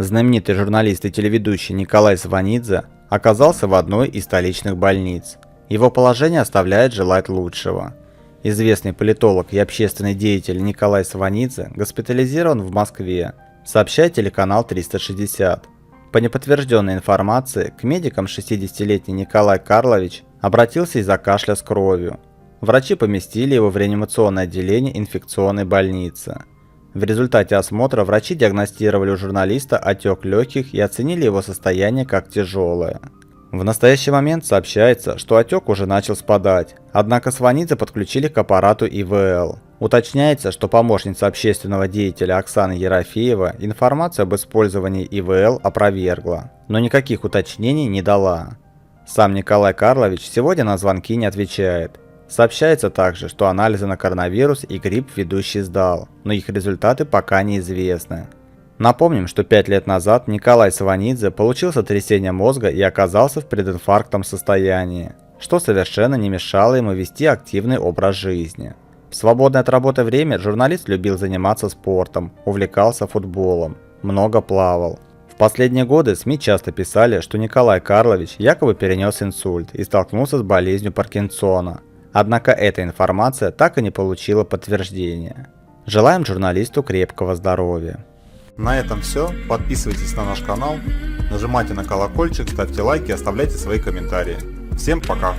Знаменитый журналист и телеведущий Николай Сванидзе оказался в одной из столичных больниц. Его положение оставляет желать лучшего. Известный политолог и общественный деятель Николай Сванидзе госпитализирован в Москве, сообщает телеканал 360. По неподтвержденной информации, к медикам 60-летний Николай Карлович обратился из-за кашля с кровью. Врачи поместили его в реанимационное отделение инфекционной больницы. В результате осмотра врачи диагностировали у журналиста отек легких и оценили его состояние как тяжелое. В настоящий момент сообщается, что отек уже начал спадать, однако Сванидзе подключили к аппарату ИВЛ. Уточняется, что помощница общественного деятеля Оксана Ерофеева информацию об использовании ИВЛ опровергла, но никаких уточнений не дала. Сам Николай Карлович сегодня на звонки не отвечает. Сообщается также, что анализы на коронавирус и грипп ведущий сдал, но их результаты пока неизвестны. Напомним, что 5 лет назад Николай Сванидзе получил сотрясение мозга и оказался в прединфарктном состоянии, что совершенно не мешало ему вести активный образ жизни. В свободное от работы время журналист любил заниматься спортом, увлекался футболом, много плавал. В последние годы СМИ часто писали, что Николай Карлович якобы перенес инсульт и столкнулся с болезнью Паркинсона. Однако эта информация так и не получила подтверждения. Желаем журналисту крепкого здоровья. На этом все. Подписывайтесь на наш канал, нажимайте на колокольчик, ставьте лайки, оставляйте свои комментарии. Всем пока!